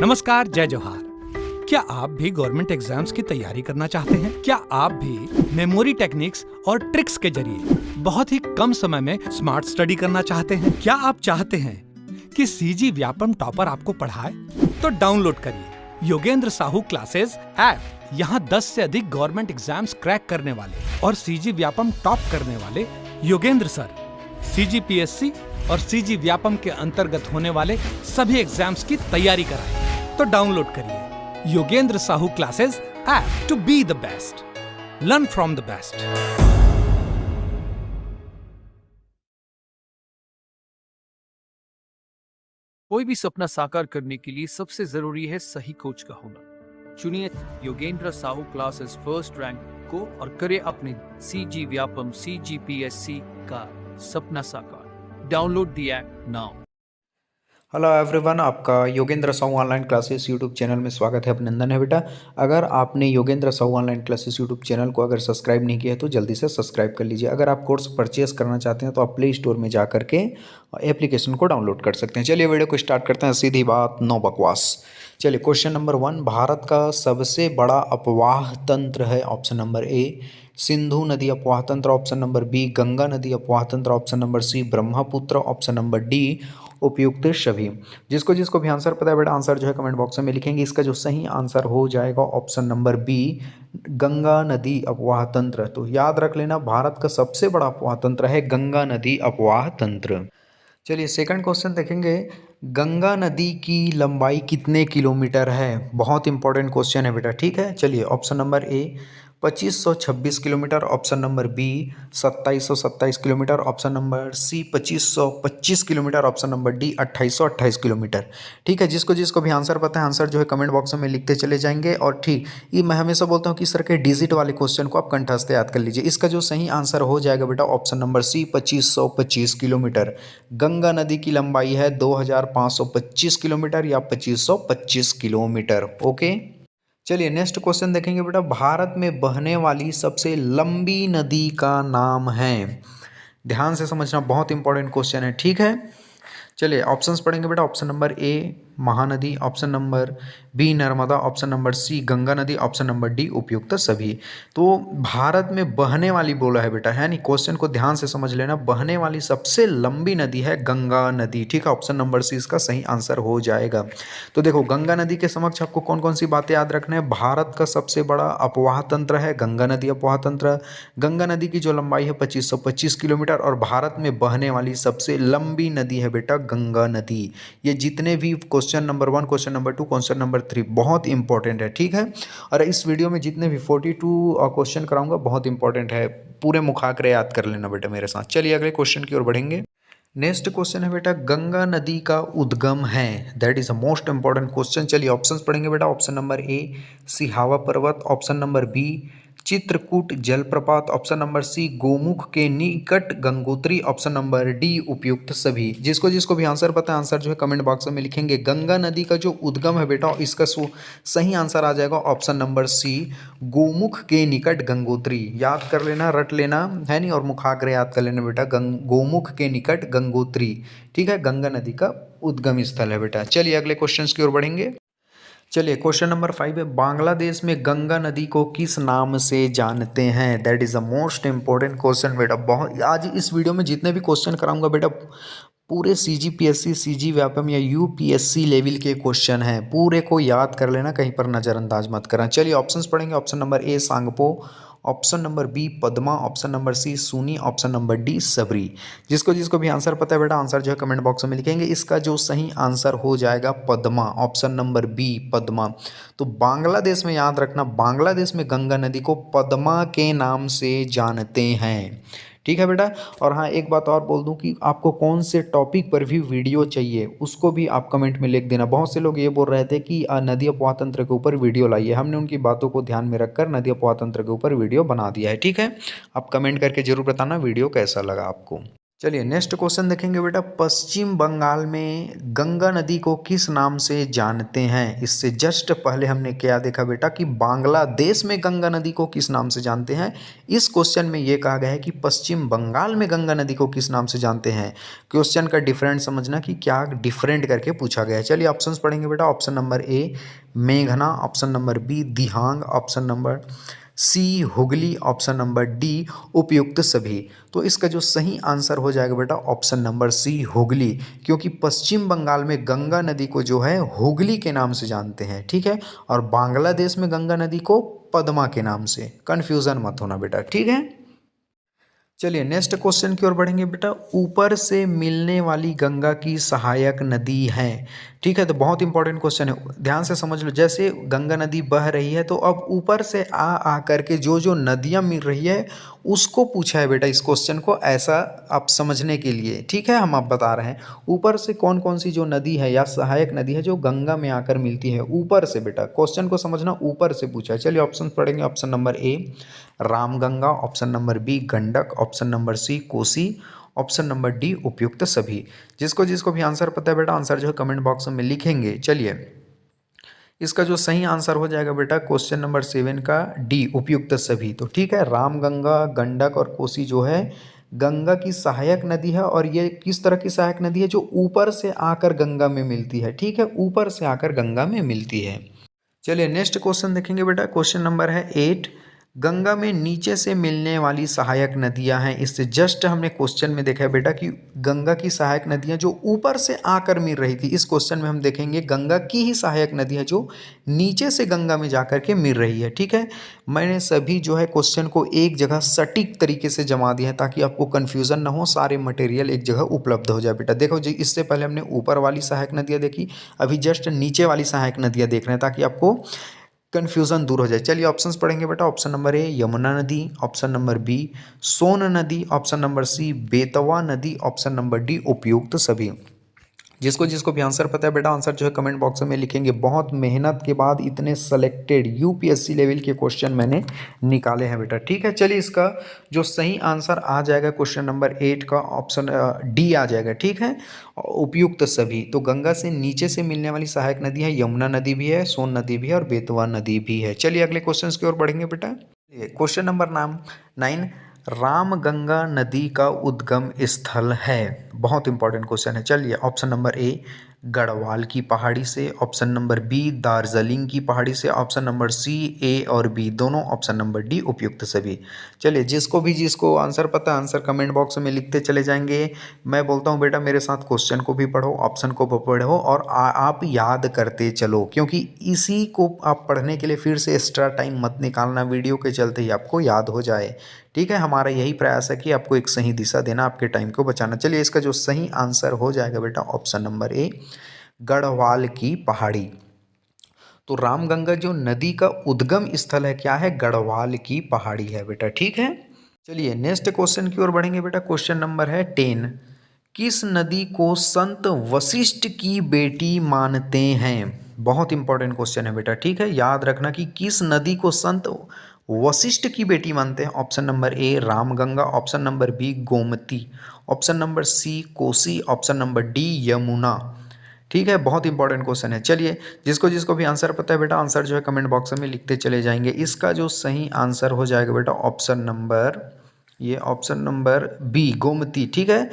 नमस्कार, जय जोहार। क्या आप भी गवर्नमेंट एग्जाम्स की तैयारी करना चाहते हैं? क्या आप भी मेमोरी टेक्निक्स और ट्रिक्स के जरिए बहुत ही कम समय में स्मार्ट स्टडी करना चाहते हैं? क्या आप चाहते हैं कि सीजी व्यापम टॉपर आपको पढ़ाए? तो डाउनलोड करिए योगेंद्र साहू क्लासेस ऐप। यहाँ 10 से अधिक गवर्नमेंट एग्जाम्स क्रैक करने वाले और सीजी व्यापम टॉप करने वाले योगेंद्र सर CGPSC और सीजी व्यापम के अंतर्गत होने वाले सभी एग्जाम्स की तैयारी कराएं। तो डाउनलोड करिए Yogendra Sahu classes app to be the best, learn from the best. कोई भी सपना साकार करने के लिए सबसे जरूरी है सही कोच का होना। चुनिए Yogendra Sahu classes first rank को और करे अपने सीजी व्यापम CGPSC का सपना साकार। Download the app now. Hello everyone, आपका Yogendra Sahu online classes YouTube channel में स्वागत है। अभिनंदन है बेटा। अगर आपने Yogendra Sahu online classes YouTube channel को अगर सब्सक्राइब नहीं किया है तो जल्दी से सब्सक्राइब कर लीजिए। अगर आप कोर्स परचेस करना चाहते हैं तो आप प्ले स्टोर में जा करके एप्लीकेशन को डाउनलोड कर सकते हैं। चलिए वीडियो को स्टार्ट करते हैं, सीधी बात, नो बकवास। चलिए क्वेश्चन नंबर 1, भारत का सबसे बड़ा अपवाह तंत्र है। ऑप्शन नंबर ए सिंधु नदी अपवाह तंत्र, ऑप्शन नंबर बी गंगा नदी अपवाह तंत्र, option number C Brahmaputra, option number D उपयुक्त सभी। जिसको जिसको भी आंसर पता है बेटा, आंसर जो है कमेंट बॉक्स में लिखेंगे। इसका जो सही आंसर हो जाएगा ऑप्शन नंबर बी गंगा नदी अपवाह तंत्र। तो याद रख लेना, भारत का सबसे बड़ा अपवाह तंत्र है गंगा नदी अपवाह तंत्र। चलिए सेकंड क्वेश्चन देखेंगे, गंगा नदी की लंबाई कितने किलोमीटर है? बहुत इंपॉर्टेंट क्वेश्चन है बेटा, ठीक है। चलिए option number A 2526 kilometre, option number B 2727 kilometre, option number C 2525 kilometre, option number D 2828 kilometre. ठीक है, जिसको जिसको भी आंसर पता है आंसर जो है कमेंट बॉक्स में लिखते चले जाएंगे। और ठीक, ये मैं हमेशा बोलता हूँ कि सर के डिजिट वाले क्वेश्चन को आप कंठस्थ याद कर लीजिए। इसका जो सही आंसर हो जाएगा बेटा option number C 2525 kilometre. Ganga नदी की लंबाई है 2525 किलोमीटर या 2525 किलोमीटर। ओके, चलिए नेक्स्ट क्वेश्चन देखेंगे बेटा, भारत में बहने वाली सबसे लंबी नदी का नाम है। ध्यान से समझना, बहुत इंपॉर्टेंट क्वेश्चन है, ठीक है। चलिए ऑप्शंस पढ़ेंगे बेटा, option number A Mahanadi, option number B Narmada, option number C Ganga नदी, ऑप्शन नंबर डी उपयुक्त सभी। तो भारत में बहने वाली बोला है बेटा, है नहीं। क्वेश्चन को ध्यान से समझ लेना, बहने वाली सबसे लंबी नदी है गंगा नदी, ठीक है। ऑप्शन नंबर सी इसका सही आंसर हो जाएगा। तो देखो, गंगा नदी के समक्ष आपको कौन कौन सी बातें याद रखना है। भारत का सबसे बड़ा अपवाह तंत्र है गंगा नदी अपवाह तंत्र। गंगा नदी की जो लंबाई है 2525 किलोमीटर और भारत में बहने वाली सबसे लंबी नदी है बेटा गंगा नदी। ये जितने भी question number 1, question number 2, question number 3 बहुत इंपॉर्टेंट है, ठीक है। और इस वीडियो में जितने भी 42 क्वेश्चन कराऊंगा बहुत इंपॉर्टेंट है, पूरे मुखाकरे याद कर लेना बेटा मेरे साथ। चलिए अगले क्वेश्चन की ओर बढ़ेंगे। नेक्स्ट क्वेश्चन है बेटा, गंगा नदी का उद्गम है, that is a most important question. चलिए ऑप्शंस पढ़ेंगे बेटा, ऑप्शन नंबर ए सिहावा पर्वत, ऑप्शन नंबर बी चित्रकूट जलप्रपात, ऑप्शन नंबर सी गोमुख के निकट गंगोत्री, ऑप्शन नंबर डी उपयुक्त सभी। जिसको जिसको भी आंसर पता है आंसर जो है कमेंट बॉक्स में लिखेंगे। गंगा नदी का जो उद्गम है बेटा, इसका सही आंसर आ जाएगा ऑप्शन नंबर सी गोमुख के निकट गंगोत्री। याद कर लेना, रट लेना, है नहीं, और मुखाग्र याद कर लेना बेटा, गोमुख के निकट गंगोत्री, ठीक है, गंगा नदी का उद्गम स्थल है बेटा। चलिए अगले क्वेश्चन की ओर बढ़ेंगे। चलिए क्वेश्चन नंबर 5 है, बांग्लादेश में गंगा नदी को किस नाम से जानते हैं? That is the most important question बेटा। बहुत आज इस वीडियो में जितने भी क्वेश्चन कराऊंगा बेटा पूरे CGPSC CG व्यापम या UPSC लेवल के क्वेश्चन हैं, पूरे को याद कर लेना, कहीं पर नज़रअंदाज मत करना। चलिए ऑप्शंस पढ़ेंगे, option number A Tsangpo, option number B Padma, option number C सूनी, ऑप्शन नंबर डी सबरी। जिसको जिसको भी आंसर पता है बेटा आंसर जो है कमेंट बॉक्स में लिखेंगे। इसका जो सही आंसर हो जाएगा Padma, option number B Padma. तो बांग्लादेश में याद रखना, बांग्लादेश में गंगा नदी को पद्मा के नाम से जानते हैं, ठीक है बेटा। और हाँ, एक बात और बोल दूं कि आपको कौन से टॉपिक पर भी वीडियो चाहिए उसको भी आप कमेंट में लिख देना। बहुत से लोग ये बोल रहे थे कि नदी अपवाह तंत्र के ऊपर वीडियो लाइए, हमने उनकी बातों को ध्यान में रखकर नदी अपवाह तंत्र के ऊपर वीडियो बना दिया है, ठीक है। आप कमेंट करके जरूर बताना वीडियो कैसा लगा आपको। चलिए नेक्स्ट क्वेश्चन देखेंगे बेटा। पश्चिम बंगाल में गंगा नदी को किस नाम से जानते हैं? इससे जस्ट पहले हमने क्या देखा बेटा कि बांग्लादेश में गंगा नदी को किस नाम से जानते हैं। इस क्वेश्चन में ये कहा गया है कि पश्चिम बंगाल में गंगा नदी को किस नाम से जानते हैं। क्वेश्चन का डिफरेंट समझना कि क्या डिफरेंट करके पूछा गया है। चलिए ऑप्शंस पढ़ेंगे बेटा। ऑप्शन नंबर ए मेघना, option number B Dihang, option number C Hooghly, option number D उपयुक्त सभी। तो इसका जो सही आंसर हो जाएगा बेटा ऑप्शन नंबर सी हुगली, क्योंकि पश्चिम बंगाल में गंगा नदी को जो है हुगली के नाम से जानते हैं, ठीक है। और बांग्लादेश में गंगा नदी को पद्मा के नाम से। कन्फ्यूज़न मत होना बेटा, ठीक है। चलिए नेक्स्ट क्वेश्चन की ओर बढ़ेंगे बेटा। ऊपर से मिलने वाली गंगा की सहायक नदी है, ठीक है। तो बहुत इंपॉर्टेंट क्वेश्चन है, ध्यान से समझ लो। जैसे गंगा नदी बह रही है तो अब ऊपर से आ करके जो जो नदियाँ मिल रही है उसको पूछा है बेटा इस क्वेश्चन को, ऐसा आप समझने के लिए, ठीक है। हम आप बता रहे हैं ऊपर से कौन कौन सी जो नदी है या सहायक नदी है जो गंगा में आकर मिलती है ऊपर से। बेटा क्वेश्चन को समझना, ऊपर से पूछा है। चलिए ऑप्शन पढ़ेंगे। Option number A Ramganga, option number B Gandak, option number C Kosi, option number D उपयुक्त सभी। जिसको जिसको भी आंसर पता है बेटा आंसर जो है कमेंट बॉक्स में लिखेंगे। चलिए इसका जो सही आंसर हो जाएगा बेटा क्वेश्चन नंबर 7 का डी उपयुक्त सभी। तो ठीक है, रामगंगा, गंडक और कोसी जो है गंगा की सहायक नदी है। और ये किस तरह की सहायक नदी है? जो ऊपर से आकर गंगा में मिलती है, ठीक है, ऊपर से आकर गंगा में मिलती है। चलिए नेक्स्ट क्वेश्चन देखेंगे बेटा। क्वेश्चन नंबर है 8। गंगा में नीचे से मिलने वाली सहायक नदियां हैं। इससे जस्ट हमने क्वेश्चन में देखा है बेटा कि गंगा की सहायक नदियां जो ऊपर से आकर मिल रही थी। इस क्वेश्चन में हम देखेंगे गंगा की ही सहायक नदी है जो नीचे से गंगा में जाकर के मिल रही है, ठीक है। मैंने सभी जो है क्वेश्चन को एक जगह सटीक तरीके से जमा दिया है ताकि आपको कन्फ्यूज़न ना हो, सारे मटेरियल एक जगह उपलब्ध हो जाए। बेटा देखो जी, इससे पहले हमने ऊपर वाली सहायक नदियाँ देखी, अभी जस्ट नीचे वाली सहायक नदियाँ देख रहे हैं ताकि आपको कन्फ्यूज़न दूर हो जाए। चलिए ऑप्शंस पढ़ेंगे बेटा। ऑप्शन नंबर ए यमुना नदी, ऑप्शन नंबर बी सोन नदी, ऑप्शन नंबर सी बेतवा नदी, ऑप्शन नंबर डी उपयुक्त सभी। जिसको जिसको भी आंसर पता है बेटा आंसर जो है कमेंट बॉक्स में लिखेंगे। बहुत मेहनत के बाद इतने सेलेक्टेड यूपीएससी लेवल के क्वेश्चन मैंने निकाले हैं बेटा, ठीक है। चलिए इसका जो सही आंसर आ जाएगा क्वेश्चन नंबर 8 का ऑप्शन डी आ जाएगा, ठीक है, उपयुक्त सभी। तो गंगा से नीचे से मिलने वाली सहायक नदी है यमुना नदी भी है, सोन नदी भी है और बेतवा नदी भी है। चलिए अगले क्वेश्चन की ओर बढ़ेंगे बेटा। क्वेश्चन नंबर 9 रामगंगा नदी का उद्गम स्थल है। बहुत इंपॉर्टेंट क्वेश्चन है। चलिए ऑप्शन नंबर ए गढ़वाल की पहाड़ी से, ऑप्शन नंबर बी दार्जिलिंग की पहाड़ी से, ऑप्शन नंबर सी ए और बी दोनों, ऑप्शन नंबर डी उपयुक्त सभी। चलिए जिसको आंसर पता है आंसर कमेंट बॉक्स में लिखते चले जाएंगे। मैं बोलता हूँ बेटा मेरे साथ क्वेश्चन को भी पढ़ो, ऑप्शन को भी पढ़ो और आप याद करते चलो, क्योंकि इसी को आप पढ़ने के लिए फिर से एक्स्ट्रा टाइम मत निकालना, वीडियो के चलते ही आपको याद हो जाए, ठीक है। हमारा यही प्रयास है कि आपको एक सही दिशा देना, आपके टाइम को बचाना। चलिए इसका जो सही आंसर हो जाएगा बेटा ऑप्शन नंबर ए गढ़वाल की पहाड़ी। तो रामगंगा जो नदी का उद्गम स्थल है क्या है? गढ़वाल की पहाड़ी है बेटा, ठीक है। चलिए नेक्स्ट क्वेश्चन की ओर बढ़ेंगे बेटा। क्वेश्चन नंबर है 10। किस नदी को संत वशिष्ठ की बेटी मानते हैं? बहुत इंपॉर्टेंट क्वेश्चन है बेटा, ठीक है। याद रखना कि किस नदी को संत वशिष्ठ की बेटी मानते हैं। Option number A Ramganga, option number B Gomti, option number C Kosi, option number D Yamuna, ठीक है। बहुत इंपॉर्टेंट क्वेश्चन है। चलिए जिसको जिसको भी आंसर पता है बेटा आंसर जो है कमेंट बॉक्स में लिखते चले जाएंगे। इसका जो सही आंसर हो जाएगा बेटा ऑप्शन नंबर बी गोमती, ठीक है।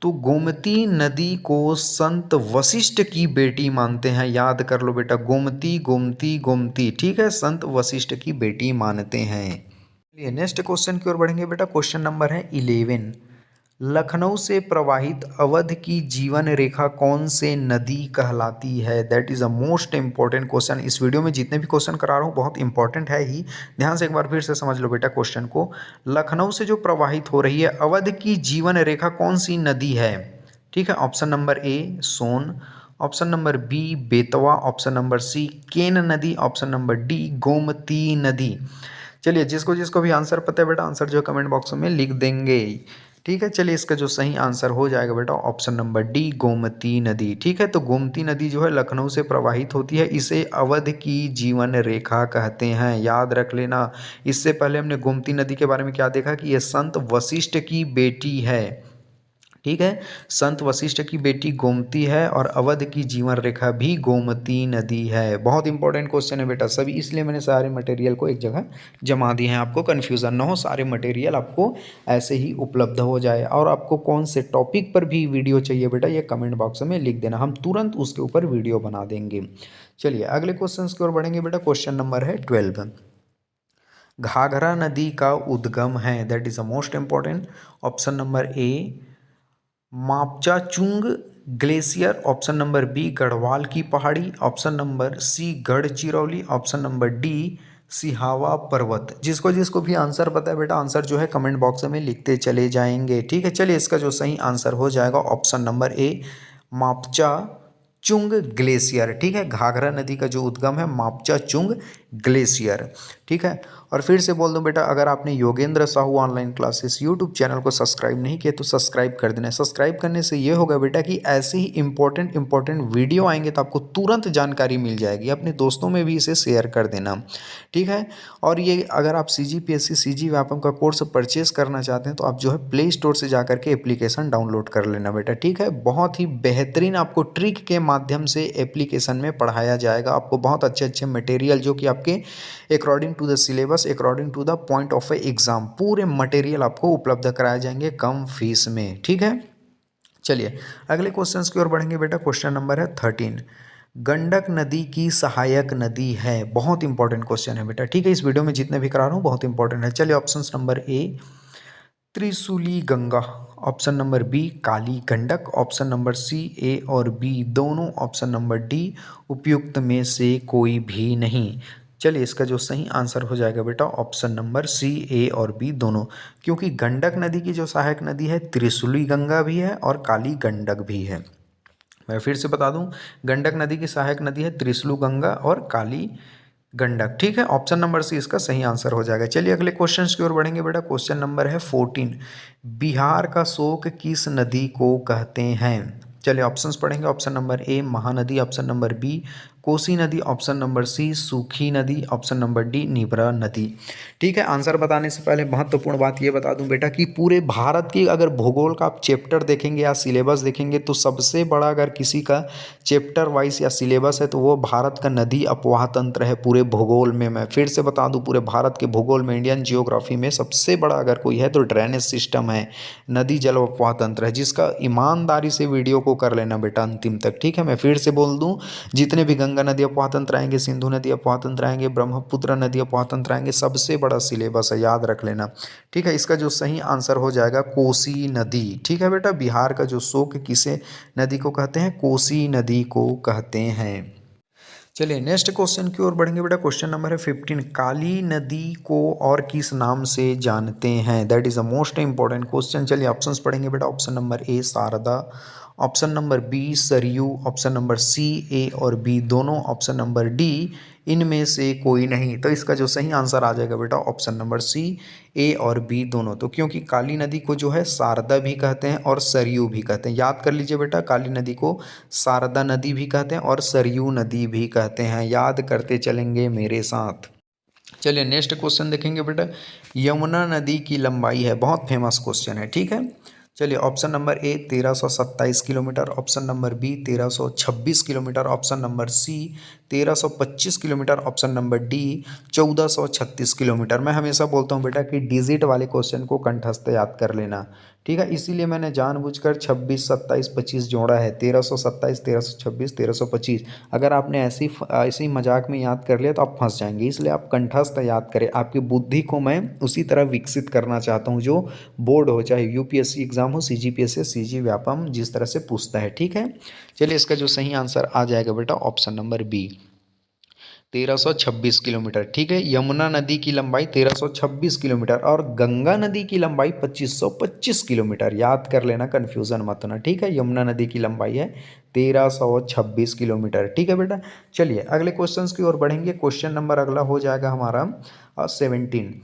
तो गोमती नदी को संत वशिष्ठ की बेटी मानते हैं। याद कर लो बेटा, गोमती गोमती गोमती, ठीक है, संत वशिष्ठ की बेटी मानते हैं। चलिए नेक्स्ट क्वेश्चन की ओर बढ़ेंगे बेटा। क्वेश्चन नंबर है 11। लखनऊ से प्रवाहित अवध की जीवन रेखा कौन से नदी कहलाती है? That is a most important question. इस वीडियो में जितने भी क्वेश्चन करा रहा हूँ बहुत इंपॉर्टेंट है ही, ध्यान से एक बार फिर से समझ लो बेटा क्वेश्चन को। लखनऊ से जो प्रवाहित हो रही है अवध की जीवन रेखा कौन सी नदी है? ठीक है, option number A Son, option number B Betwa, option number C Ken नदी, ऑप्शन नंबर डी गोमती नदी। चलिए जिसको जिसको भी आंसर पता है बेटा आंसर जो कमेंट बॉक्स में लिख देंगे, ठीक है। चलिए इसका जो सही आंसर हो जाएगा बेटा ऑप्शन नंबर डी गोमती नदी, ठीक है। तो गोमती नदी जो है लखनऊ से प्रवाहित होती है, इसे अवध की जीवन रेखा कहते हैं, याद रख लेना। इससे पहले हमने गोमती नदी के बारे में क्या देखा कि यह संत वशिष्ठ की बेटी है, ठीक है। संत वशिष्ठ की बेटी गोमती है और अवध की जीवन रेखा भी गोमती नदी है। बहुत इंपॉर्टेंट क्वेश्चन है बेटा सभी, इसलिए मैंने सारे मटेरियल को एक जगह जमा दिए हैं, आपको कन्फ्यूज़न ना हो, सारे मटेरियल आपको ऐसे ही उपलब्ध हो जाए। और आपको कौन से टॉपिक पर भी वीडियो चाहिए बेटा, ये कमेंट बॉक्स में लिख देना, हम तुरंत उसके ऊपर वीडियो बना देंगे। चलिए अगले क्वेश्चन की ओर बढ़ेंगे बेटा। क्वेश्चन नंबर है 12। घाघरा नदी का उद्गम है, that is the most important. Option number A Mapchachung glacier, option number B Garhwal की पहाड़ी, option number C Gadchiroli, option number D Sihawa पर्वत। जिसको जिसको भी आंसर पता है बेटा, आंसर जो है कमेंट बॉक्स में लिखते चले जाएंगे। ठीक है, चलिए इसका जो सही आंसर हो जाएगा ऑप्शन नंबर ए मापचा चुंग ग्लेशियर। ठीक है, घाघरा नदी का जो उद्गम है मापचा चुंग ग्लेशियर। ठीक है, और फिर से बोल दूं बेटा, अगर आपने Yogendra Sahu online classes YouTube channel को सब्सक्राइब नहीं किया तो सब्सक्राइब कर देना। सब्सक्राइब करने से ये होगा बेटा कि ऐसे ही इंपॉर्टेंट वीडियो आएंगे तो आपको तुरंत जानकारी मिल जाएगी। अपने दोस्तों में भी इसे शेयर कर देना। ठीक है, और ये अगर आप CGPSC CG व्यापम का कोर्स परचेज करना चाहते हैं तो आप जो है प्ले स्टोर से जा करके एप्लीकेशन डाउनलोड कर लेना बेटा। ठीक है, बहुत ही बेहतरीन आपको ट्रिक के माध्यम से एप्लीकेशन में पढ़ाया जाएगा। आपको बहुत अच्छे अच्छे मटेरियल जो कि आपके according to the syllabus, according to the point of exam, पूरे मटेरियल आपको उपलब्ध कराए जाएंगे कम फीस में। ठीक है, चलिए अगले क्वेश्चन की ओर बढ़ेंगे बेटा। क्वेश्चन नंबर है 13। गंडक नदी की सहायक नदी है, बहुत इंपॉर्टेंट क्वेश्चन है बेटा। ठीक है, इस वीडियो में जितने भी करा रहा हूँ बहुत इंपॉर्टेंट है। चलिए option number A Trishuli Ganga, option number B Kali Gandak, option number C A और बी दोनों, ऑप्शन नंबर डी उपयुक्त में से कोई भी नहीं। चलिए इसका जो सही आंसर हो जाएगा बेटा ऑप्शन नंबर सी ए और बी दोनों, क्योंकि गंडक नदी की जो सहायक नदी है त्रिशूली गंगा भी है और काली गंडक भी है। मैं फिर से बता दूं, गंडक नदी की सहायक नदी है त्रिशूली गंगा और काली गंडक। ठीक है, ऑप्शन नंबर सी इसका सही आंसर हो जाएगा। चलिए अगले क्वेश्चन की ओर बढ़ेंगे बेटा। क्वेश्चन नंबर है 14। बिहार का शोक किस नदी को कहते हैं? चलिए ऑप्शंस पढ़ेंगे। Option number A Mahanadi, option number B Kosi नदी, ऑप्शन नंबर सी सूखी नदी, ऑप्शन नंबर डी नीबरा नदी। ठीक है, आंसर बताने से पहले महत्वपूर्ण बात ये बता दूं बेटा कि पूरे भारत की अगर भूगोल का आप चैप्टर देखेंगे या सिलेबस देखेंगे तो सबसे बड़ा अगर किसी का चैप्टर वाइज या सिलेबस है तो वो भारत का नदी अपवाह तंत्र है पूरे भूगोल में। मैं फिर से बता दूं, पूरे भारत के भूगोल में, इंडियन जियोग्राफी में सबसे बड़ा अगर कोई है तो ड्रेनेज सिस्टम है, नदी जल अपवाह तंत्र है, जिसका ईमानदारी से वीडियो को कर लेना बेटा अंतिम तक। ठीक है, मैं फिर से बोल दूं, जितने भी गंगा नदी अपवाह तंत्र आएंगे, सिंधु नदी अपवाह तंत्र आएंगे, ब्रह्मपुत्र नदी अपवाह तंत्र आएंगे, सबसे बड़ा सिलेबस है, याद रख लेना। ठीक है, इसका जो सही आंसर हो जाएगा कोसी नदी। ठीक है बेटा, बिहार का जो शोक किसे नदी को कहते हैं? कोसी नदी को कहते हैं। चलिए नेक्स्ट क्वेश्चन की ओर बढ़ेंगे बेटा। क्वेश्चन नंबर है 15। काली नदी को और किस नाम से जानते हैं? That is the most important question. चलिए ऑप्शंस पढ़ेंगे बेटा। Option number A Sharda, option number B Saryu, option number C A और बी दोनों, ऑप्शन नंबर डी इनमें से कोई नहीं। तो इसका जो सही आंसर आ जाएगा बेटा ऑप्शन नंबर सी ए और बी दोनों। तो क्योंकि काली नदी को जो है शारदा भी कहते हैं और सरयू भी कहते हैं, याद कर लीजिए बेटा, काली नदी को शारदा नदी भी कहते हैं और सरयू नदी भी कहते हैं, याद करते चलेंगे मेरे साथ। चलिए नेक्स्ट क्वेश्चन देखेंगे बेटा। यमुना नदी की लंबाई है, बहुत फेमस क्वेश्चन है। ठीक है, चलिए option number A 1327 kilometre, option number B 1326 kilometre, option number C 1325 kilometre, option number D 1436 kilometre. मैं हमेशा बोलता हूँ बेटा कि डिजिट वाले क्वेश्चन को कंठस्थ याद कर लेना। ठीक है, इसीलिए मैंने जानबूझकर 26, 27, 25 जोड़ा है, 1327, 1326, 1325। अगर आपने ऐसी मजाक में याद कर लिया तो आप फंस जाएंगे, इसलिए आप कंठस्थ याद करें। आपकी बुद्धि को मैं उसी तरह विकसित करना चाहता हूँ जो बोर्ड हो, चाहे UPSC एग्जाम हो, CGPSC, CG व्यापम जिस तरह से पूछता है। ठीक है, चलिए इसका जो सही आंसर आ जाएगा बेटा ऑप्शन नंबर बी 1326 किलोमीटर। ठीक है, यमुना नदी की लंबाई 1326 किलोमीटर और गंगा नदी की लंबाई 2525 किलोमीटर, याद कर लेना, कन्फ्यूज़न मत होना। ठीक है, यमुना नदी की लंबाई है 1326 किलोमीटर। ठीक है बेटा, चलिए अगले क्वेश्चन की ओर बढ़ेंगे। क्वेश्चन नंबर अगला हो जाएगा हमारा 17।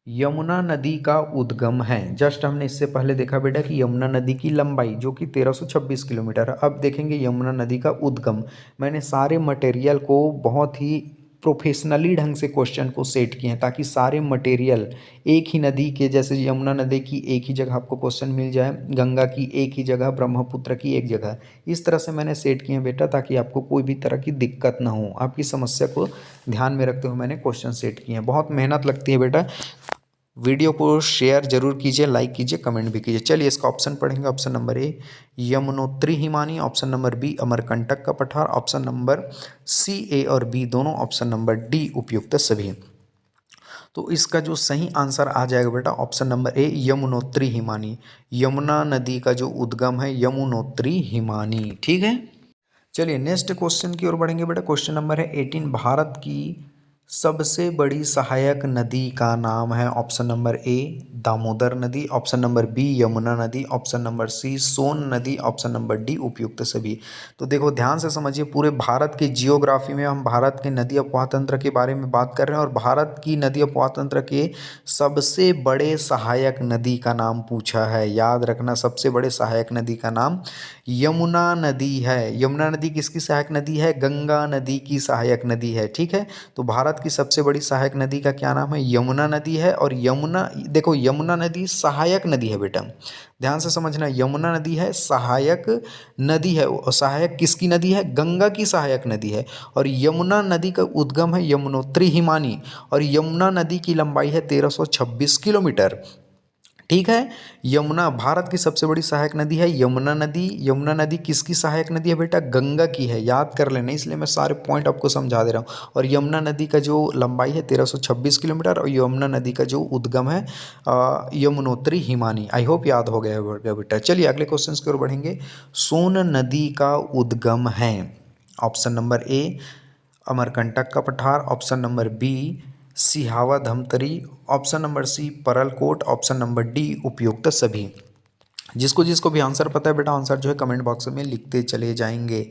यमुना नदी का उद्गम है। जस्ट हमने इससे पहले देखा बेटा कि यमुना नदी की लंबाई जो कि 1326 किलोमीटर है। अब देखेंगे यमुना नदी का उद्गम। मैंने सारे मटेरियल को बहुत ही प्रोफेशनली ढंग से क्वेश्चन को सेट किए हैं ताकि सारे मटेरियल एक ही नदी के, जैसे यमुना नदी की एक ही जगह आपको क्वेश्चन मिल जाए, गंगा की एक ही जगह, ब्रह्मपुत्र की एक जगह, इस तरह से मैंने सेट किए हैं बेटा ताकि आपको कोई भी तरह की दिक्कत ना हो। आपकी समस्या को ध्यान में रखते हुए मैंने क्वेश्चन सेट किए हैं। बहुत मेहनत लगती है बेटा। वीडियो को शेयर जरूर कीजिए, लाइक कीजिए, कमेंट भी कीजिए। चलिए इसका ऑप्शन पढ़ेंगे। ऑप्शन नंबर ए यमुनोत्री हिमानी, ऑप्शन नंबर बी अमरकंटक का पठार, ऑप्शन नंबर सी ए और बी दोनों, ऑप्शन नंबर डी उपयुक्त सभी। तो इसका जो सही आंसर आ जाएगा बेटा option number A Yamunotri Himani. Yamuna नदी का जो उद्गम है यमुनोत्री हिमानी। ठीक है, चलिए नेक्स्ट क्वेश्चन की ओर बढ़ेंगे बेटा। क्वेश्चन नंबर है 18, भारत की सबसे बड़ी सहायक नदी का नाम है। ऑप्शन नंबर ए दामोदर नदी, ऑप्शन नंबर बी यमुना नदी, ऑप्शन नंबर सी सोन नदी, ऑप्शन नंबर डी उपयुक्त सभी। तो देखो ध्यान से समझिए, पूरे भारत की जियोग्राफी में हम भारत के नदी अपवाह तंत्र के बारे में बात कर रहे हैं और भारत की नदी अपवाह तंत्र के सबसे बड़े सहायक नदी का नाम पूछा है। याद रखना, सबसे बड़े सहायक नदी का नाम यमुना नदी है। यमुना नदी किसकी सहायक नदी है? गंगा नदी की सहायक नदी है। ठीक है, तो भारत की सबसे बड़ी सहायक नदी का क्या नाम है? यमुना नदी है। और यमुना, देखो यमुना नदी सहायक नदी है बेटा, ध्यान से समझना, यमुना नदी है सहायक नदी है। और सहायक किसकी नदी है? गंगा की सहायक नदी है। और यमुना नदी का उद्गम है यमुनोत्री हिमानी, और यमुना नदी की लंबाई है 1326 किलोमीटर। ठीक है, यमुना भारत की सबसे बड़ी सहायक नदी है यमुना नदी। यमुना नदी किसकी सहायक नदी है बेटा? गंगा की है, याद कर लेना, इसलिए मैं सारे पॉइंट आपको समझा दे रहा हूँ। और यमुना नदी का जो लंबाई है 1326 किलोमीटर, और यमुना नदी का जो उद्गम है यमुनोत्री हिमानी। आई होप याद हो गया होगा बेटा। चलिए अगले क्वेश्चन की ओर बढ़ेंगे। सोन नदी का उद्गम है। ऑप्शन नंबर ए अमरकंटक का पठार, option number B Sihawa Dhamtari, option number C Paralkot, option number D उपयुक्त सभी। जिसको जिसको भी आंसर पता है बेटा, आंसर जो है कमेंट बॉक्स में लिखते चले जाएंगे।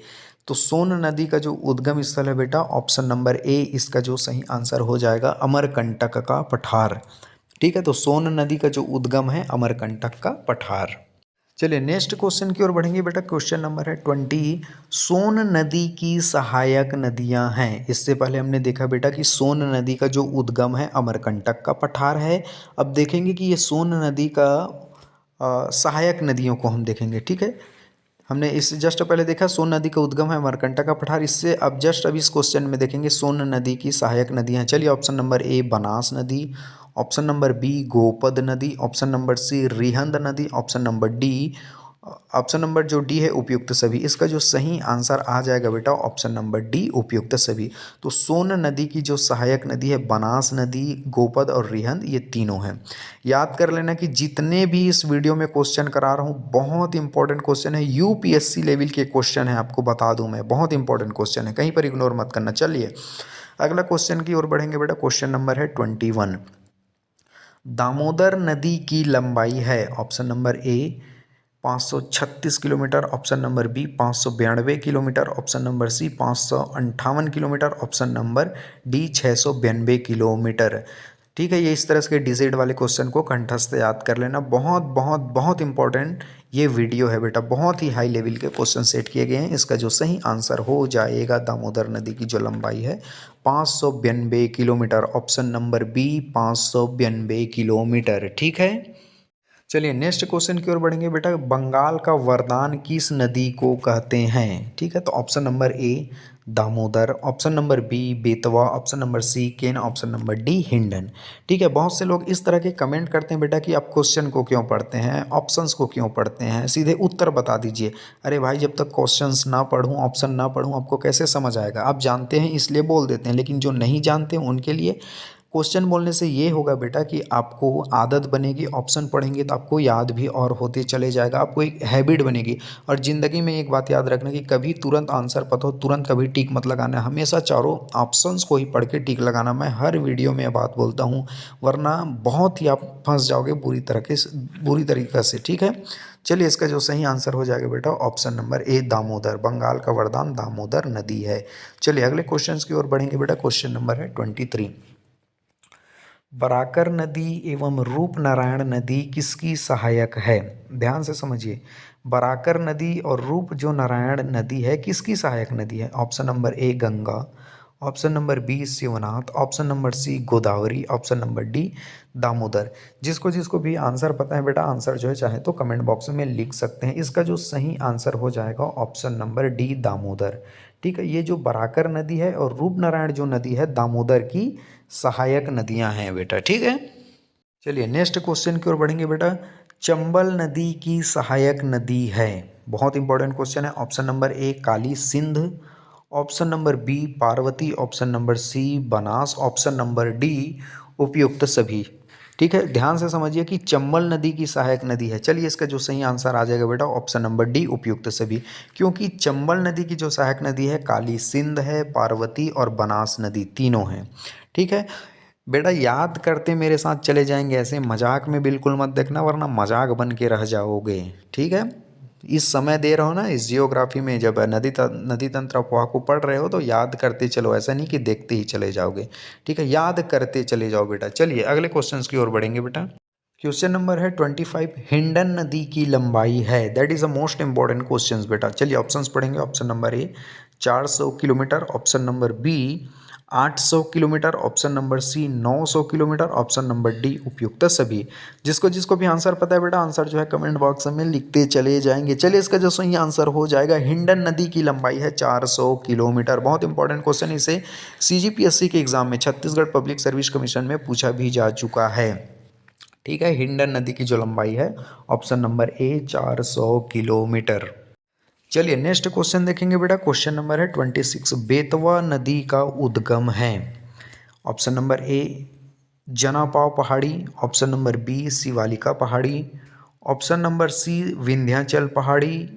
तो सोन नदी का जो उद्गम स्थल है बेटा ऑप्शन नंबर ए, इसका जो सही आंसर हो जाएगा अमरकंटक का पठार। ठीक है, तो सोन नदी का जो उद्गम है अमरकंटक का पठार। चलिए नेक्स्ट क्वेश्चन की ओर बढ़ेंगे बेटा। क्वेश्चन नंबर है 20, सोन नदी की सहायक नदियां हैं। इससे पहले हमने देखा बेटा कि सोन नदी का जो उद्गम है अमरकंटक का पठार है। अब देखेंगे कि ये सोन नदी का सहायक नदियों को हम देखेंगे। ठीक है, हमने इस जस्ट पहले देखा सोन नदी का उद्गम है अमरकंटक का पठार। इससे अब जस्ट अभी इस क्वेश्चन में देखेंगे सोन नदी की सहायक नदियां। चलिए ऑप्शन नंबर ए बनास नदी, ऑप्शन नंबर बी गोपद नदी, ऑप्शन नंबर सी रिहंद नदी, option number D, option number जो डी है उपयुक्त सभी। इसका जो सही आंसर आ जाएगा बेटा ऑप्शन नंबर डी उपयुक्त सभी। तो सोन नदी की जो सहायक नदी है बनास नदी, गोपद और रिहंद, ये तीनों हैं। याद कर लेना कि जितने भी इस वीडियो में क्वेश्चन करा रहा हूँ बहुत इंपॉर्टेंट क्वेश्चन है, यूपीएससी लेवल के क्वेश्चन है, आपको बता दूँ मैं, बहुत इंपॉर्टेंट क्वेश्चन है, कहीं पर इग्नोर मत करना। चलिए अगला क्वेश्चन की ओर बढ़ेंगे बेटा। क्वेश्चन नंबर है 21, दामोदर नदी की लंबाई है। Option number A 536 kilometre, option number B 592 kilometre, option number C 558 kilometre, option number D 692 kilometre. ठीक है, ये इस तरह के डिजिट वाले क्वेश्चन को कंठस्थ याद कर लेना। बहुत बहुत बहुत इंपॉर्टेंट ये वीडियो है बेटा, बहुत ही हाई लेवल के क्वेश्चन सेट किए गए हैं। इसका जो सही आंसर हो जाएगा दामोदर नदी की जो लंबाई है 592 kilometre, option number B 592 kilometre. ठीक है, चलिए नेक्स्ट क्वेश्चन की ओर बढ़ेंगे बेटा। बंगाल का वरदान किस नदी को कहते हैं? ठीक है, तो option number A Damodar, option number B Betwa, option number C Ken, option number D Hindon. ठीक है, बहुत से लोग इस तरह के कमेंट करते हैं बेटा कि आप क्वेश्चन को क्यों पढ़ते हैं, ऑप्शंस को क्यों पढ़ते हैं, सीधे उत्तर बता दीजिए। अरे भाई, जब तक क्वेश्चंस ना पढ़ूं, ऑप्शन ना पढ़ूं, आपको कैसे समझ आएगा? आप जानते हैं इसलिए बोल देते हैं, लेकिन जो नहीं जानते हैं उनके लिए क्वेश्चन बोलने से ये होगा बेटा कि आपको आदत बनेगी, ऑप्शन पढ़ेंगे तो आपको याद भी और होते चले जाएगा, आपको एक हैबिट बनेगी। और ज़िंदगी में एक बात याद रखना कि कभी तुरंत आंसर पता हो तुरंत कभी टिक मत लगाना, हमेशा चारों ऑप्शंस को ही पढ़ के टिक लगाना। मैं हर वीडियो में बात बोलता हूँ, वरना बहुत ही आप फंस जाओगे बुरी तरीके से। ठीक है, चलिए इसका जो सही आंसर हो जाएगा बेटा option number A Damodar. Bengal का वरदान दामोदर नदी है। चलिए अगले क्वेश्चन की ओर बढ़ेंगे बेटा। क्वेश्चन नंबर है 23, बराकर नदी एवं रूपनारायण नदी किसकी सहायक है? ध्यान से समझिए, बराकर नदी और रूप जो नारायण नदी है किसकी सहायक नदी है? Option number A Ganga, option number B Shivnath, option number C Godavari, option number D Damodar. जिसको जिसको भी आंसर पता है बेटा, आंसर जो है चाहे तो कमेंट बॉक्स में लिख सकते हैं। इसका जो सही आंसर हो जाएगा ऑप्शन नंबर डी दामोदर। ठीक है, ये जो बराकर नदी है और रूपनारायण जो नदी है दामोदर की सहायक नदियां हैं बेटा। ठीक है, चलिए नेक्स्ट क्वेश्चन की ओर बढ़ेंगे बेटा। चंबल नदी की सहायक नदी है, बहुत इंपॉर्टेंट क्वेश्चन है। Option number A Kali Sindh, option number B Parvati, option number C Banas, option number D उपयुक्त सभी। ठीक है, ध्यान से समझिए कि चंबल नदी की सहायक नदी है। चलिए इसका जो सही आंसर आ जाएगा बेटा ऑप्शन नंबर डी उपयुक्त सभी, क्योंकि चंबल नदी की जो सहायक नदी है काली सिंध है, पार्वती और बनास नदी तीनों हैं। ठीक है बेटा, याद करते मेरे साथ चले जाएंगे, ऐसे मजाक में बिल्कुल मत देखना वरना मजाक बन के रह जाओगे। ठीक है, इस समय दे रहा हो ना, इस जियोग्राफी में जब नदी तंत्र अफवाह को पढ़ रहे हो तो याद करते चलो, ऐसा नहीं कि देखते ही चले जाओगे। ठीक है, याद करते चले जाओ बेटा। चलिए अगले क्वेश्चंस की ओर बढ़ेंगे बेटा। क्वेश्चन नंबर है 25, हिंडन नदी की लंबाई है, that is a most important questions बेटा। चलिए ऑप्शंस पढ़ेंगे। Option number A 400 kilometre, option number B 800 kilometre, option number C 900 kilometre, option number D उपयुक्त सभी। जिसको जिसको भी आंसर पता है बेटा, आंसर जो है कमेंट बॉक्स में लिखते चले जाएंगे। चलिए इसका जो सही आंसर हो जाएगा, हिंडन नदी की लंबाई है 400 किलोमीटर। बहुत इंपॉर्टेंट क्वेश्चन, इसे CGPSC के एग्जाम में छत्तीसगढ़ पब्लिक सर्विस कमीशन में पूछा भी जा चुका है। ठीक है, हिंडन नदी की जो लंबाई है ऑप्शन नंबर ए 400 किलोमीटर। चलिए नेक्स्ट क्वेश्चन देखेंगे बेटा। क्वेश्चन नंबर है 26, बेतवा नदी का उद्गम है। ऑप्शन नंबर ए जनापाव पहाड़ी, ऑप्शन नंबर बी शिवालिका पहाड़ी, ऑप्शन नंबर सी विंध्याचल पहाड़ी,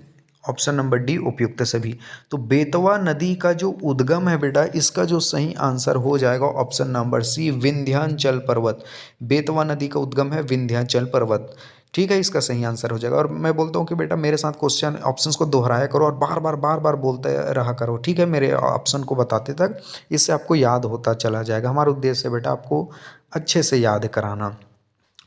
ऑप्शन नंबर डी उपयुक्त सभी। तो बेतवा नदी का जो उद्गम है बेटा, इसका जो सही आंसर हो जाएगा ऑप्शन नंबर सी विंध्याचल पर्वत। बेतवा नदी का उद्गम है विंध्याचल पर्वत। ठीक है, इसका सही आंसर हो जाएगा। और मैं बोलता हूँ कि बेटा मेरे साथ क्वेश्चन ऑप्शंस को दोहराया करो और बार बार बोलते रहा करो। ठीक है, मेरे ऑप्शन को बताते तक, इससे आपको याद होता चला जाएगा। हमारा उद्देश्य है बेटा आपको अच्छे से याद कराना।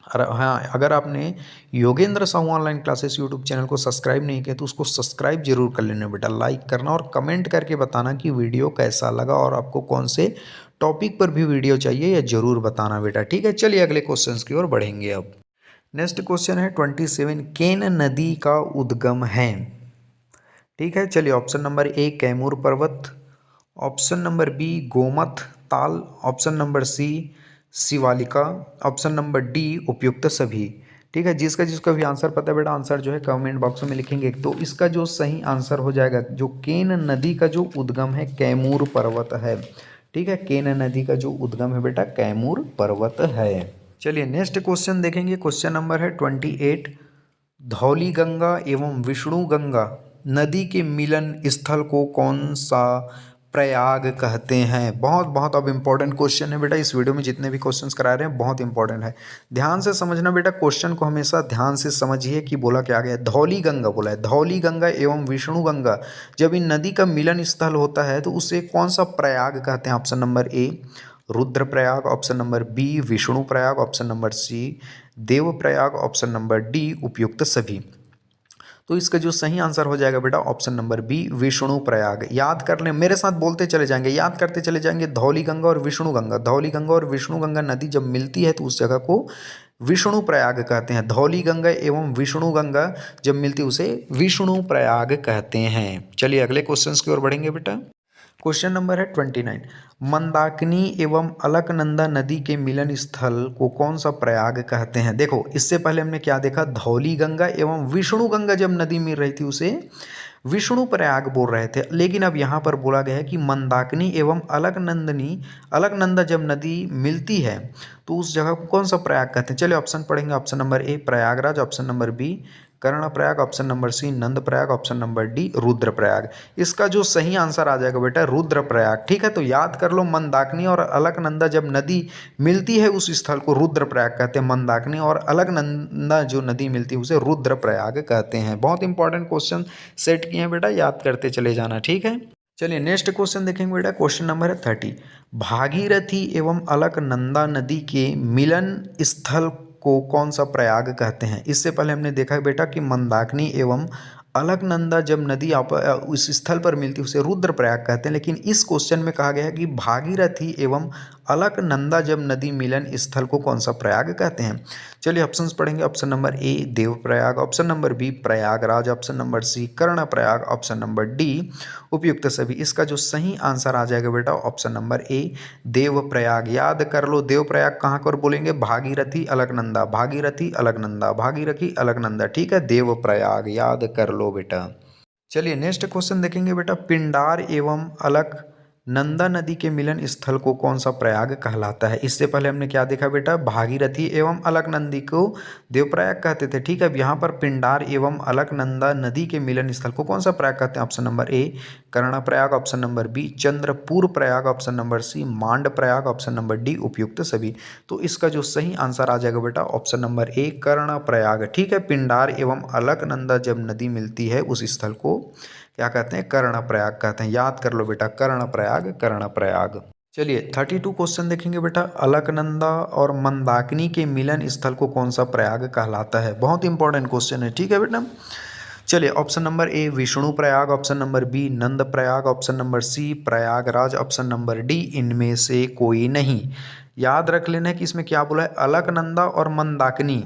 और हाँ, अगर आपने Yogendra Sahu online classes YouTube channel को सब्सक्राइब नहीं किया तो उसको सब्सक्राइब जरूर कर लेना बेटा, लाइक करना और कमेंट करके बताना कि वीडियो कैसा लगा और आपको कौन से टॉपिक पर भी वीडियो चाहिए, या जरूर बताना बेटा। ठीक है, चलिए अगले क्वेश्चंस की ओर बढ़ेंगे। अब नेक्स्ट क्वेश्चन है 27, केन नदी का उद्गम है। ठीक है, चलिए ऑप्शन नंबर ए कैमूर पर्वत, option number B Gomat Tal, option number C Shivalika, option number D उपयुक्त सभी। ठीक है, जिसका जिसका भी आंसर पता है बेटा, आंसर जो है कमेंट बॉक्स में लिखेंगे। तो इसका जो सही आंसर हो जाएगा, जो केन नदी का जो उद्गम है कैमूर पर्वत है। ठीक है, केन नदी का जो उद्गम है बेटा कैमूर पर्वत है। चलिए नेक्स्ट क्वेश्चन देखेंगे। क्वेश्चन नंबर है 28, धौली गंगा एवं विष्णु गंगा नदी के मिलन स्थल को कौन सा प्रयाग कहते हैं। बहुत बहुत अब इंपॉर्टेंट क्वेश्चन है बेटा। इस वीडियो में जितने भी क्वेश्चंस करा रहे हैं बहुत इंपॉर्टेंट है, ध्यान से समझना बेटा। क्वेश्चन को हमेशा ध्यान से समझिए कि बोला क्या गया है। धौली गंगा बोला है, धौली गंगा एवं विष्णु गंगा जब इन नदी का मिलन स्थल होता है तो उसे कौन सा प्रयाग कहते हैं। Option number A Rudraprayag, option number B Vishnu Prayag, option number C Dev Prayag, option number D उपयुक्त सभी। तो इसका जो सही आंसर हो जाएगा बेटा option number B Vishnu Prayag. याद कर लें, मेरे साथ बोलते चले जाएंगे, याद करते चले जाएंगे। धौली गंगा और विष्णु गंगा, धौली गंगा और विष्णु गंगा नदी जब मिलती है तो उस जगह को विष्णु प्रयाग कहते हैं। धौली गंगा एवं विष्णु गंगा जब मिलती है उसे विष्णु प्रयाग कहते हैं। चलिए अगले क्वेश्चंस की ओर बढ़ेंगे बेटा। क्वेश्चन नंबर है 29, मंदाकिनी एवं अलकनंदा नदी के मिलन स्थल को कौन सा प्रयाग कहते हैं। देखो इससे पहले हमने क्या देखा, धौली गंगा एवं विष्णु गंगा जब नदी मिल रही थी उसे विष्णु प्रयाग बोल रहे थे, लेकिन अब यहाँ पर बोला गया है कि मंदाकिनी एवं अलकनंदा जब नदी मिलती है तो उस जगह को कौन सा प्रयाग कहते हैं। चलिए ऑप्शन पढ़ेंगे। Option number A Prayagraj, option number B Karnaprayag, option number C Nandprayag, option number D Rudraprayag. इसका जो सही आंसर आ जाएगा बेटा रुद्रप्रयाग। ठीक है, तो याद कर लो, मंदाकिनी और अलकनंदा जब नदी मिलती है उस स्थल को रुद्रप्रयाग कहते हैं। मंदाकिनी और अलकनंदा जो नदी मिलती है उसे रुद्रप्रयाग कहते हैं। बहुत इंपॉर्टेंट क्वेश्चन सेट किए हैं बेटा, याद करते चले जाना। ठीक है, चलिए नेक्स्ट क्वेश्चन देखेंगे बेटा। क्वेश्चन नंबर है 30, भागीरथी एवं अलकनंदा नदी के मिलन स्थल को कौन सा प्रयाग कहते हैं। इससे पहले हमने देखा है बेटा कि मंदाकिनी एवं अलकनंदा जब नदी उस स्थल पर मिलती है उसे रुद्रप्रयाग कहते हैं, लेकिन इस क्वेश्चन में कहा गया है कि भागीरथी एवं अलकनंदा जब नदी मिलन स्थल को कौन सा प्रयाग कहते हैं। चलिए ऑप्शंस पढ़ेंगे। Option number A Devprayag, option number B Prayagraj, option number C Karnaprayag, option number D उपयुक्त सभी। इसका जो सही आंसर आ जाएगा बेटा ऑप्शन नंबर ए देवप्रयाग। याद कर लो देवप्रयाग कहाँ पर बोलेंगे, भागीरथी अलकनंदा, भागीरथी अलकनंदा, भागीरथी अलकनंदा, ठीक है, देवप्रयाग याद कर लो बेटा। चलिए नेक्स्ट क्वेश्चन देखेंगे बेटा, पिंडार एवं अलकनंदा नदी के मिलन स्थल को कौन सा प्रयाग कहलाता है। इससे पहले हमने क्या देखा बेटा, भागीरथी एवं अलकनंदी को देवप्रयाग कहते थे, ठीक है। अब यहाँ पर पिंडार एवं अलकनंदा नदी के मिलन स्थल को कौन सा प्रयाग कहते हैं। Option number A Karnaprayag, option number B Chandrapur Prayag, option number C Mand Prayag, option number D उपयुक्त सभी। तो इसका जो सही आंसर आ जाएगा बेटा ऑप्शन नंबर ए कर्णप्रयाग, ठीक है। पिंडार एवं अलकनंदा जब नदी मिलती है उस स्थल को क्या कहते हैं, कर्णप्रयाग कहते हैं। याद कर लो बेटा कर्णप्रयाग, कर्णप्रयाग। चलिए 32 क्वेश्चन देखेंगे बेटा, अलकनंदा और मंदाकिनी के मिलन स्थल को कौन सा प्रयाग कहलाता है। बहुत इंपॉर्टेंट क्वेश्चन है, ठीक है बेटा। चलिए option number A Vishnu Prayag, option number B Nand Prayag, option number C Prayagraj, option number D इनमें से कोई नहीं। याद रख लेना है कि इसमें क्या बोला है, अलकनंदा और मंदाकिनी,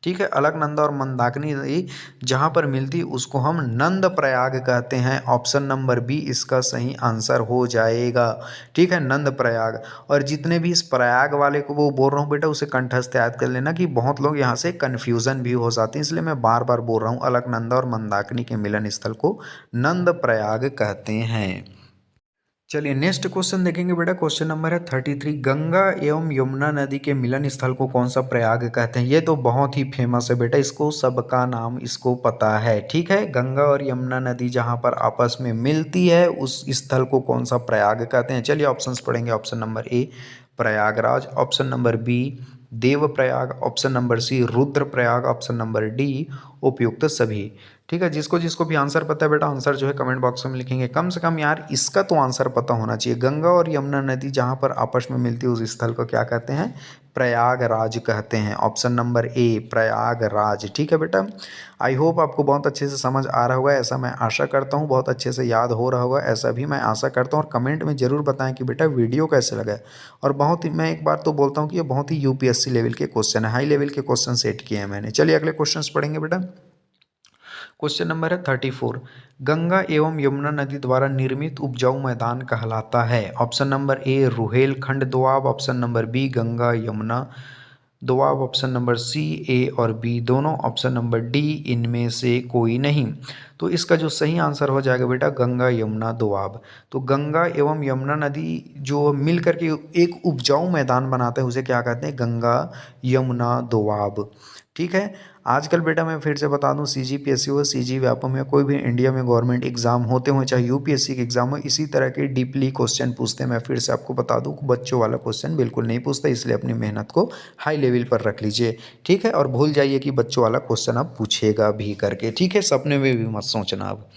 ठीक है। अलकनंदा और मंदाकिनी नदी जहाँ पर मिलती है उसको हम नंद प्रयाग कहते हैं। ऑप्शन नंबर बी इसका सही आंसर हो जाएगा, ठीक है, नंद प्रयाग। और जितने भी इस प्रयाग वाले को वो बोल रहा हूँ बेटा उसे कंठस्थ याद कर लेना कि बहुत लोग यहाँ से कन्फ्यूज़न भी हो जाते हैं, इसलिए मैं बार बार बोल रहा हूँ अलकनंदा और मंदाकिनी के मिलन स्थल को नंद प्रयाग कहते हैं। चलिए नेक्स्ट क्वेश्चन देखेंगे बेटा, क्वेश्चन नंबर है 33, गंगा एवं यमुना नदी के मिलन स्थल को कौन सा प्रयाग कहते हैं। ये तो बहुत ही फेमस है बेटा, इसको सबका नाम इसको पता है, ठीक है। गंगा और यमुना नदी जहाँ पर आपस में मिलती है उस स्थल को कौन सा प्रयाग कहते हैं। चलिए ऑप्शंस पढ़ेंगे। Option number A Prayagraj, option number B Devprayag, option number C Rudraprayag, option number D उपयुक्त सभी, ठीक है। जिसको जिसको भी आंसर पता है बेटा आंसर जो है कमेंट बॉक्स में लिखेंगे। कम से कम यार इसका तो आंसर पता होना चाहिए। गंगा और यमुना नदी जहाँ पर आपस में मिलती है उस स्थल को क्या कहते हैं, प्रयागराज कहते हैं। ऑप्शन नंबर ए प्रयागराज, ठीक है बेटा। आई होप आपको बहुत अच्छे से समझ आ रहा होगा, ऐसा मैं आशा करता हूँ, बहुत अच्छे से याद हो रहा होगा ऐसा भी मैं आशा करता हूँ। और कमेंट में ज़रूर बताएं कि बेटा वीडियो कैसे लगा। और बहुत ही मैं एक बार तो बोलता हूँ कि ये बहुत ही यूपीएससी लेवल के क्वेश्चन है, हाई लेवल के क्वेश्चन सेट किए हैं मैंने। चलिए अगले क्वेश्चन पढ़ेंगे बेटा। क्वेश्चन नंबर है 34, गंगा एवं यमुना नदी द्वारा निर्मित उपजाऊ मैदान कहलाता है। Option number A Rohilkhand Doab, option number B Ganga Yamuna Doab, option number C A और बी दोनों, ऑप्शन नंबर डी इनमें से कोई नहीं। तो इसका जो सही आंसर हो जाएगा बेटा गंगा यमुना दोआब। तो गंगा एवं यमुना नदी जो मिल करके एक उपजाऊ मैदान बनाते हैं उसे क्या कहते हैं, गंगा यमुना दोआब, ठीक है। आजकल बेटा मैं फिर से बता दूं, सीजीपीएससी हो, सीजी व्यापम या कोई भी इंडिया में गवर्नमेंट एग्जाम होते हो चाहे यूपीएससी के एग्जाम हो, इसी तरह के डीपली क्वेश्चन पूछते हैं। मैं फिर से आपको बता दूं बच्चों वाला क्वेश्चन बिल्कुल नहीं पूछता, इसलिए अपनी मेहनत को हाई लेवल पर रख लीजिए, ठीक है। और भूल जाइए कि बच्चों वाला क्वेश्चन आप पूछेगा भी करके, ठीक है, सपने में भी मत सोचना अब।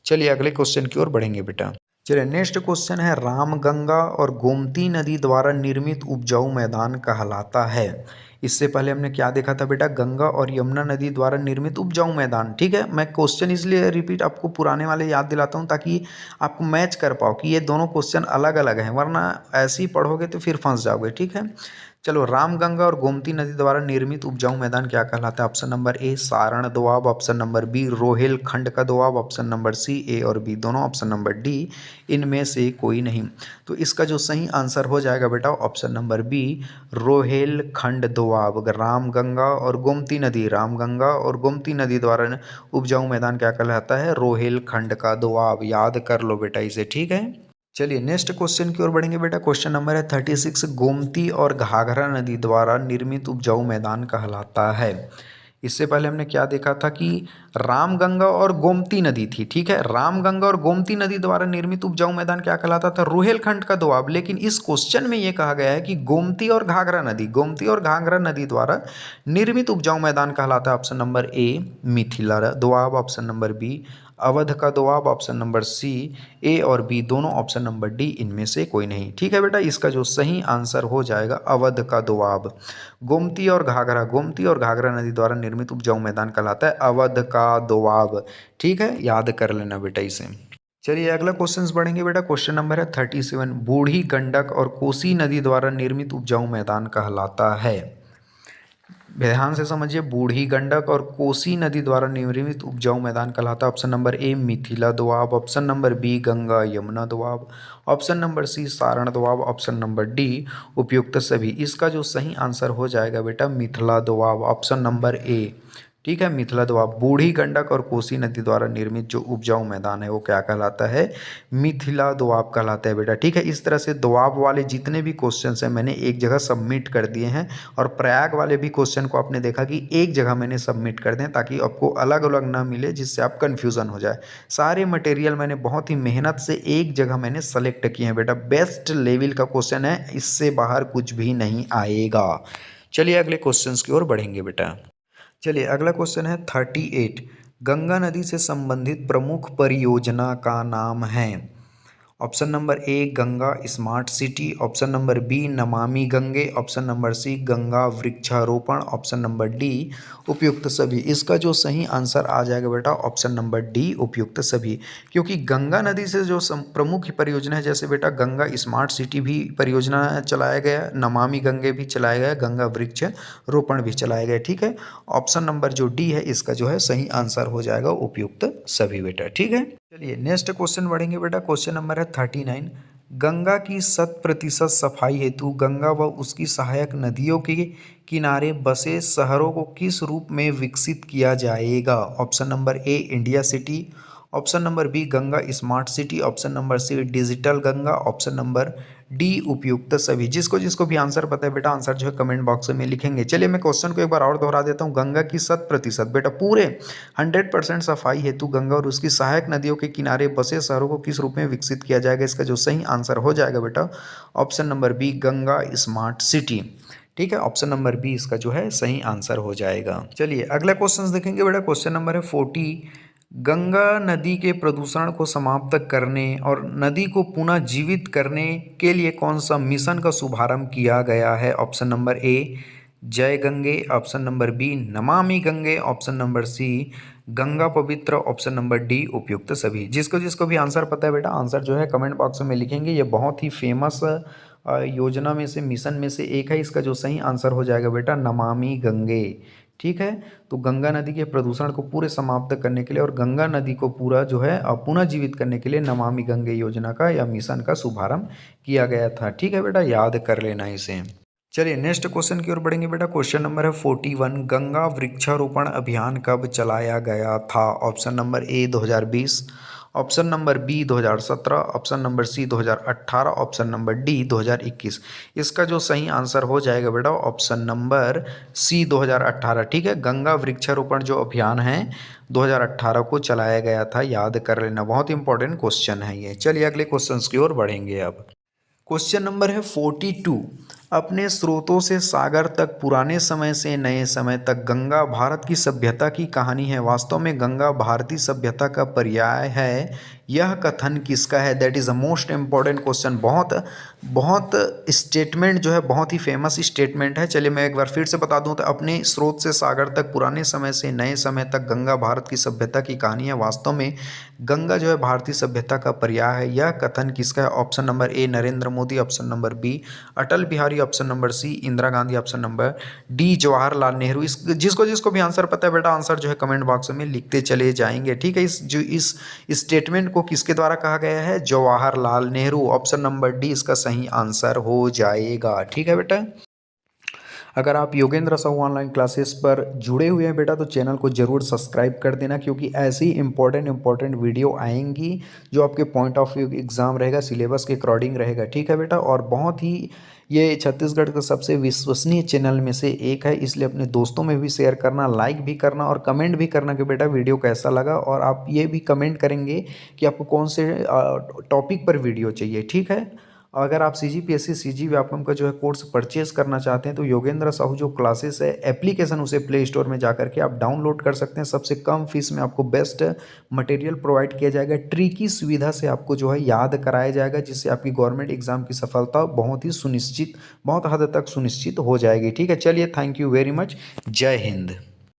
चलिए अगले क्वेश्चन की ओर बढ़ेंगे बेटा। चलिए नेक्स्ट क्वेश्चन है, रामगंगा और गोमती नदी द्वारा निर्मित उपजाऊ मैदान कहलाता है। इससे पहले हमने क्या देखा था बेटा, गंगा और यमुना नदी द्वारा निर्मित उपजाऊ मैदान, ठीक है। मैं क्वेश्चन इसलिए रिपीट आपको पुराने वाले याद दिलाता हूँ ताकि आपको मैच कर पाओ कि ये दोनों क्वेश्चन अलग अलग हैं, वरना ऐसे ही पढ़ोगे तो फिर फंस जाओगे, ठीक है। चलो, रामगंगा और गोमती नदी द्वारा निर्मित उपजाऊ मैदान क्या कहलाता है। Option number A Saran Doab, option number B Rohilkhand का Doab, option number C A और बी दोनों, ऑप्शन नंबर डी इनमें से कोई नहीं। तो इसका जो सही आंसर हो जाएगा बेटा option number B Rohilkhand Doab. Ramganga और गोमती नदी, रामगंगा और गोमती नदी द्वारा उपजाऊ मैदान क्या कहलाता है, रोहेलखंड का दोआब। याद कर लो बेटा इसे, ठीक है। चलिए नेक्स्ट क्वेश्चन की ओर बढ़ेंगे बेटा। क्वेश्चन नंबर है 36, गोमती और घाघरा नदी द्वारा निर्मित उपजाऊ मैदान कहलाता है। इससे पहले हमने क्या देखा था कि रामगंगा और गोमती नदी थी, ठीक है। रामगंगा और गोमती नदी द्वारा निर्मित उपजाऊ मैदान क्या कहलाता था, रोहेलखंड का दोआब। लेकिन इस क्वेश्चन में ये कहा गया है कि गोमती और घाघरा नदी, गोमती और घाघरा नदी द्वारा निर्मित उपजाऊ मैदान कहलाता है। Option number A Mithila Doab, option number B Awadh का Doab, option number C A और बी दोनों, ऑप्शन नंबर डी इनमें से कोई नहीं। ठीक है बेटा, इसका जो सही आंसर हो जाएगा अवध का दोआब। गोमती और घाघरा नदी द्वारा निर्मित उपजाऊ मैदान कहलाता है अवध का दोआब। ठीक है, याद कर लेना बेटा इसे। चलिए अगला क्वेश्चन बढ़ेंगे बेटा। क्वेश्चन नंबर है 37। बूढ़ी गंडक और कोसी नदी द्वारा निर्मित उपजाऊ मैदान कहलाता है। ध्यान से समझिए, बूढ़ी गंडक और कोसी नदी द्वारा निर्मित उपजाऊ मैदान कहलाता है। Option number A Mithila Doab, option number B Ganga Yamuna Doab, option number C Saran Doab, option number D उपयुक्त सभी। इसका जो सही आंसर हो जाएगा बेटा Mithila Doab, option number A. ठीक है, मिथिला दोआब। बूढ़ी गंडक और कोसी नदी द्वारा निर्मित जो उपजाऊ मैदान है वो क्या कहलाता है? मिथिला दोआब कहलाता है बेटा। ठीक है, इस तरह से दोआब वाले जितने भी क्वेश्चंस हैं मैंने एक जगह सबमिट कर दिए हैं, और प्रयाग वाले भी क्वेश्चन को आपने देखा कि एक जगह मैंने सबमिट कर दें ताकि आपको अलग अलग ना मिले, जिससे आप कन्फ्यूज़न हो जाए। सारे मटेरियल मैंने बहुत ही मेहनत से एक जगह मैंने सेलेक्ट किए हैं बेटा। बेस्ट लेवल का क्वेश्चन है, इससे बाहर कुछ भी नहीं आएगा। चलिए अगले क्वेश्चंस की ओर बढ़ेंगे बेटा। चलिए अगला क्वेश्चन है 38। गंगा नदी से संबंधित प्रमुख परियोजना का नाम है। Option number A Ganga smart city, option number B Namami Gange, option number C Ganga वृक्षारोपण, ऑप्शन नंबर डी उपयुक्त सभी। इसका जो सही आंसर आ जाएगा बेटा ऑप्शन नंबर डी उपयुक्त सभी, क्योंकि गंगा नदी से जो प्रमुख परियोजना है, जैसे बेटा गंगा स्मार्ट सिटी भी परियोजना चलाया गया, नमामि गंगे भी चलाया गया, गंगा वृक्ष रोपण भी चलाया गया। ठीक है, ऑप्शन नंबर जो डी है इसका जो है सही आंसर हो जाएगा उपयुक्त सभी बेटा। ठीक है, चलिए नेक्स्ट क्वेश्चन बढ़ेंगे बेटा। क्वेश्चन नंबर है 39। गंगा की 100% सफाई हेतु गंगा व उसकी सहायक नदियों के किनारे बसे शहरों को किस रूप में विकसित किया जाएगा? Option number A India city, option number B Ganga smart city, option number C digital Ganga, option number D उपयुक्त सभी। जिसको जिसको भी आंसर पता है बेटा आंसर जो है कमेंट बॉक्स में लिखेंगे। चलिए मैं क्वेश्चन को एक बार और दोहरा देता हूँ। गंगा की 100% बेटा पूरे 100% सफाई हेतु गंगा और उसकी सहायक नदियों के किनारे बसे शहरों को किस रूप में विकसित किया जाएगा? इसका जो सही आंसर हो जाएगा बेटा option number B Ganga smart city. ठीक है, ऑप्शन नंबर बी इसका जो है सही आंसर हो जाएगा। चलिए अगला क्वेश्चन देखेंगे बेटा। क्वेश्चन नंबर है 40। गंगा नदी के प्रदूषण को समाप्त करने और नदी को पुनः जीवित करने के लिए कौन सा मिशन का शुभारंभ किया गया है? ऑप्शन नंबर ए जय Gange, option number B Namami Gange, option number C Ganga पवित्र, ऑप्शन नंबर डी उपयुक्त सभी। जिसको जिसको भी आंसर पता है बेटा आंसर जो है कमेंट बॉक्स में लिखेंगे। ये बहुत ही फेमस योजना में से मिशन में से एक है। इसका जो सही आंसर हो जाएगा बेटा नमामि गंगे। ठीक है, तो गंगा नदी के प्रदूषण को पूरे समाप्त करने के लिए और गंगा नदी को पूरा जो है पुनः जीवित करने के लिए नमामि गंगे योजना का या मिशन का शुभारंभ किया गया था। ठीक है बेटा, याद कर लेना इसे। चलिए नेक्स्ट क्वेश्चन की ओर बढ़ेंगे बेटा। क्वेश्चन नंबर है 41। गंगा वृक्षारोपण अभियान कब चलाया गया था? Option number A 2020, option number B 2017, option number C 2018, option number D 2021। इसका जो सही आंसर हो जाएगा बेटा ऑप्शन नंबर सी 2018। ठीक है, गंगा वृक्षारोपण जो अभियान है 2018 को चलाया गया था, याद कर लेना, बहुत इंपॉर्टेंट क्वेश्चन है ये। चलिए अगले क्वेश्चन की ओर बढ़ेंगे अब। क्वेश्चन नंबर है 42। अपने स्रोतों से सागर तक पुराने समय से नए समय तक गंगा भारत की सभ्यता की कहानी है। वास्तव में गंगा भारतीय सभ्यता का पर्याय है। यह कथन किसका है? That is the most important question. बहुत स्टेटमेंट जो है बहुत ही फेमस स्टेटमेंट है। चलिए मैं एक बार फिर से बता दूं तो अपने स्रोत से सागर तक पुराने समय से नए समय तक गंगा भारत की सभ्यता की कहानी है। वास्तव में गंगा जो है भारतीय सभ्यता का पर्याय है। यह कथन किसका है? Option number A Narendra Modi, option number B Atal Bihari, option number C Indira Gandhi, option number D Jawaharlal Nehru. इस जिसको जिसको भी आंसर पता है बेटा आंसर जो है कमेंट बॉक्स में लिखते चले जाएंगे। ठीक है, इस स्टेटमेंट को किसके द्वारा कहा गया है? Jawaharlal Nehru. Option number D इसका सही आंसर हो जाएगा। ठीक है बेटा, अगर आप योगेंद्र साहू ऑनलाइन क्लासेस पर जुड़े हुए हैं बेटा तो चैनल को जरूर सब्सक्राइब कर देना, क्योंकि ऐसी इंपॉर्टेंट वीडियो आएंगी जो आपके पॉइंट ऑफ व्यू एग्जाम रहेगा, सिलेबस के अकॉर्डिंग रहेगा। ठीक है बेटा, और बहुत ही ये छत्तीसगढ़ का सबसे विश्वसनीय चैनल में से एक है, इसलिए अपने दोस्तों में भी शेयर करना, लाइक भी करना और कमेंट भी करना कि बेटा वीडियो कैसा लगा। और आप ये भी कमेंट करेंगे कि आपको कौन से टॉपिक पर वीडियो चाहिए। ठीक है, अगर आप CGPSC CG व्यापम का जो है कोर्स परचेज करना चाहते हैं तो योगेंद्र साहू जो क्लासेस है एप्लीकेशन उसे प्ले स्टोर में जाकर के आप डाउनलोड कर सकते हैं। सबसे कम फीस में आपको बेस्ट मटेरियल प्रोवाइड किया जाएगा, ट्रिकी सुविधा से आपको जो है याद कराया जाएगा, जिससे आपकी गवर्नमेंट एग्जाम की सफलता बहुत ही सुनिश्चित, बहुत हद तक सुनिश्चित हो जाएगी। ठीक है, चलिए, थैंक यू वेरी मच, जय हिंद।